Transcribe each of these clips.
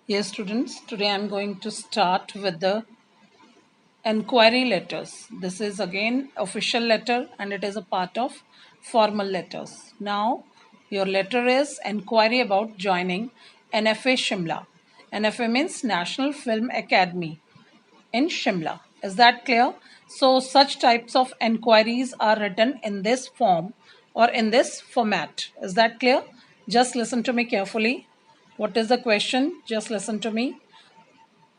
Yes, students, today I'm going to start with the enquiry letters. This is again official letter and it is a part of formal letters. Now, your letter is enquiry about joining NFA Shimla. NFA means National Film Academy in Shimla. Is that clear? So, such types of enquiries are written in this form or in this format. Is that clear? Just listen to me carefully. What is the question? Just listen to me.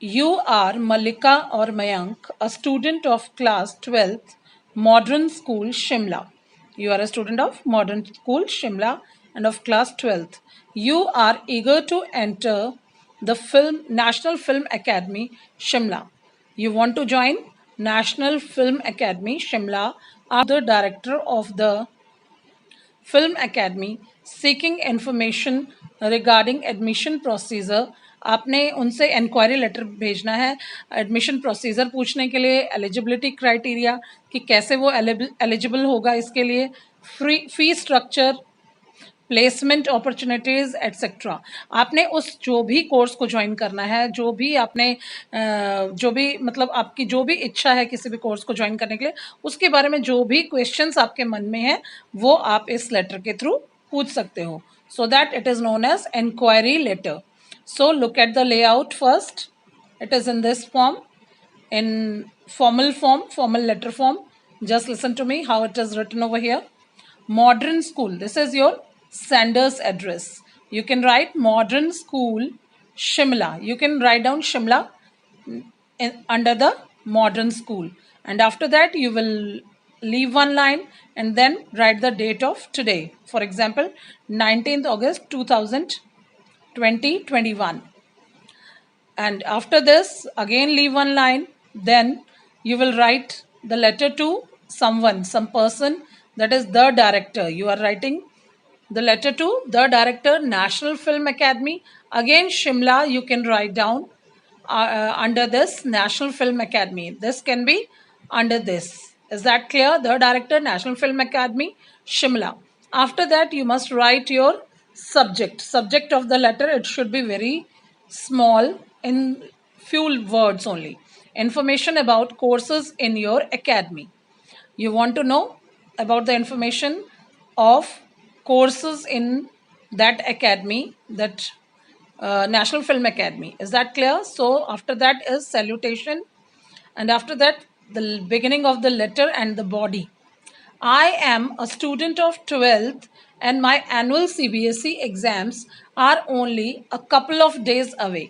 You are Malika or Mayank, a student of class 12th, Modern School, Shimla. You are a student of Modern School, Shimla, and of class 12th. You are eager to enter the National Film Academy, Shimla. You want to join National Film Academy, Shimla, are the director of the Film Academy seeking information regarding admission procedure. आपने उनसे inquiry letter भेजना है admission procedure पूछने के लिए, eligibility criteria कि कैसे वो एलिजिबल होगा इसके लिए, fee structure, placement opportunities etcetera. आपने उस जो भी कोर्स को ज्वाइन करना है, जो भी आपने जो भी मतलब आपकी जो भी इच्छा है किसी भी कोर्स को ज्वाइन करने के लिए, उसके बारे में जो भी क्वेश्चंस आपके मन में है वो आप इस लेटर के थ्रू पूछ सकते हो. So that it is known as inquiry letter. So look at the layout first. It is in this form, in formal letter form. Just listen to me how it is written over here. Modern School. This is your sender's address. You can write Modern School, Shimla. You can write down Shimla under the Modern School. And after that, you will leave one line and then write the date of today. For example, 19th August 2021. And after this, again leave one line. Then you will write the letter to someone, some person, that is the director. You are writing the letter to the director, National Film Academy. Again, Shimla, you can write down under this National Film Academy. This can be under this. Is that clear? The director, National Film Academy, Shimla. After that, you must write your subject of the letter. It should be very small, in few words only. Information about courses in your academy. You want to know about the information of courses in that academy, that National Film Academy. Is that clear? So after that is salutation, and after that the beginning of the letter and the body. I am a student of 12th and my annual CBSE exams are only a couple of days away.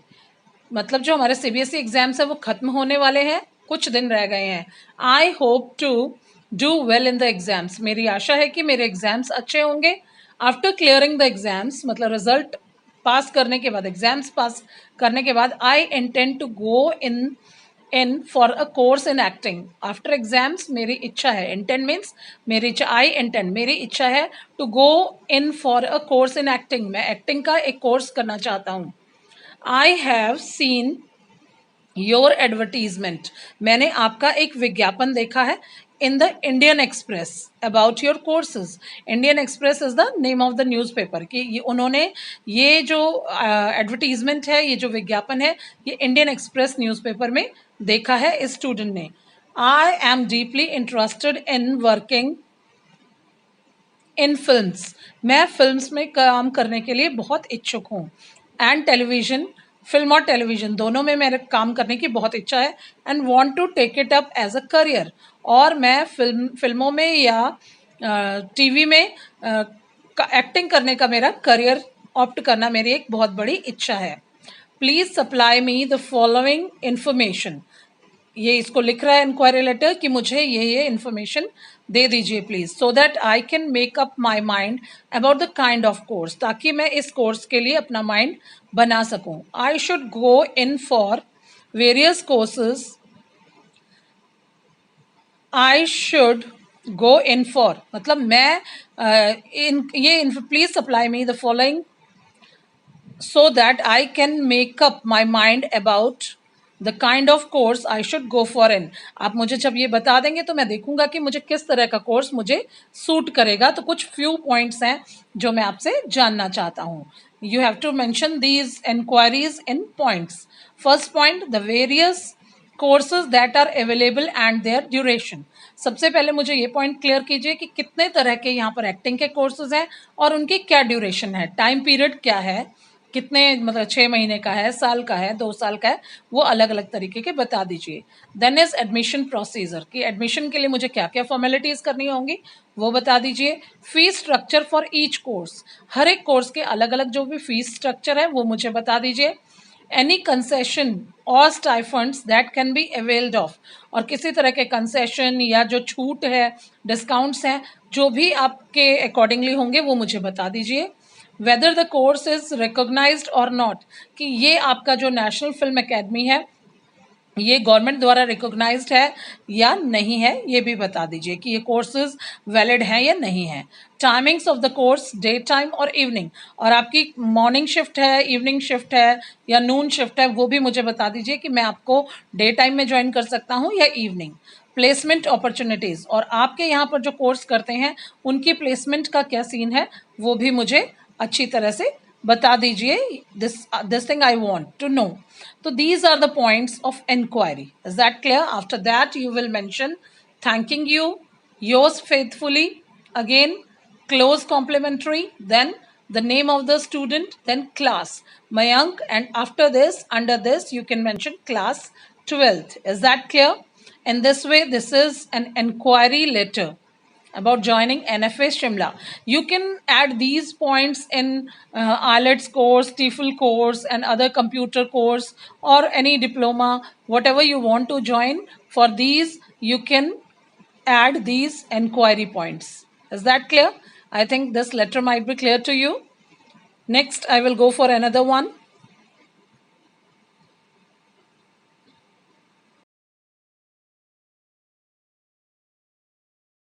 मतलब जो हमारे CBSE exams है वो ख़त्म होने वाले हैं, कुछ दिन रह गए हैं. I hope to do well in the exams. मेरी आशा है कि मेरे एग्ज़ाम्स अच्छे होंगे. आफ्टर क्लियरिंग द एग्ज़ाम्स, मतलब रिजल्ट पास करने के बाद, एग्ज़ाम्स पास करने के बाद, I intend to go in for a course in acting. After exams मेरी इच्छा है, इंटेंड मीन्स मेरी इच्छा, आई इंटेंड मेरी इच्छा है to go in for a course in acting. मैं एक्टिंग का एक कोर्स करना चाहता हूँ. I have seen your advertisement. मैंने आपका एक विज्ञापन देखा है in the Indian Express about your courses. Indian Express is the name of the newspaper. कि ये उन्होंने ये जो एडवर्टीजमेंट है, ये जो विज्ञापन है, ये Indian Express न्यूज़पेपर में देखा है इस स्टूडेंट ने. I am deeply interested in working in films. मैं फिल्म्स में काम करने के लिए बहुत इच्छुक हूँ. एंड टेलीविज़न, फिल्म और टेलीविज़न दोनों में मेरे काम करने की बहुत इच्छा है. And want to take it up as a career. और मैं फिल्मों में या टीवी में एक्टिंग करने का मेरा करियर ऑप्ट करना मेरी एक बहुत बड़ी इच्छा है. Please supply me the following information. ये इसको लिख रहा है इंक्वायरी लेटर कि मुझे ये इन्फॉर्मेशन दे दीजिए please, so that I can make up my mind about the kind of course. ताकि मैं इस कोर्स के लिए अपना माइंड बना सकूं. I should go in for various courses. I should go in for मतलब मैं please supply me the following so that I can make up my mind about the kind of course I should go for in. आप मुझे जब ये बता देंगे तो मैं देखूंगा कि मुझे किस तरह का कोर्स मुझे सूट करेगा. तो कुछ फ्यू पॉइंट्स हैं जो मैं आपसे जानना चाहता हूँ. You have to mention these enquiries in points. First point, the various courses that are available and their duration. सबसे पहले मुझे ये पॉइंट क्लियर कीजिए कि कितने तरह के यहाँ पर एक्टिंग के कोर्सेज हैं और उनकी क्या ड्यूरेशन है, टाइम पीरियड क्या है, कितने मतलब 6 महीने का है, साल का है, 2 साल का है, वो अलग अलग तरीके के बता दीजिए. देन इज एडमिशन प्रोसीजर कि एडमिशन के लिए मुझे क्या क्या फॉर्मेलिटीज़ करनी होंगी वो बता दीजिए. Fees structure for each course, हर एक कोर्स के अलग अलग जो भी फीस स्ट्रक्चर है वो मुझे बता दीजिए. एनी कंसेशन और stipends that can be availed of, और किसी तरह के कंसेशन या जो छूट है, डिस्काउंट्स हैं, जो भी आपके अकॉर्डिंगली होंगे वो मुझे बता दीजिए. Whether the course is recognised और नॉट, कि ये आपका जो नेशनल फिल्म एकेडमी है ये गवर्नमेंट द्वारा रिकॉग्नाइज्ड है या नहीं है, ये भी बता दीजिए कि ये कोर्सेज वैलिड हैं या नहीं है. Timings of the course, day time और इवनिंग, और आपकी मॉर्निंग शिफ्ट है, इवनिंग शिफ्ट है या नून शिफ्ट है, वो भी मुझे बता दीजिए कि मैं आपको डे टाइम में ज्वाइन कर सकता हूँ या इवनिंग. प्लेसमेंट अपॉर्चुनिटीज़, और आपके यहाँ पर जो कोर्स करते हैं उनकी प्लेसमेंट का क्या सीन है वो भी मुझे अच्छी तरह से बता दीजिए. This thing I want to know. So these are the points of inquiry. Is that clear? After that you will mention thanking you, yours faithfully, again close complimentary, then the name of the student, then class Mayank, and after this, under this you can mention class 12th. Is that clear? In this way, this is an inquiry letter about joining NFA Shimla. You can add these points in IELTS course, TEFL course, and other computer course, or any diploma, whatever you want to join. For these, you can add these enquiry points. Is that clear? I think this letter might be clear to you. Next, I will go for another one.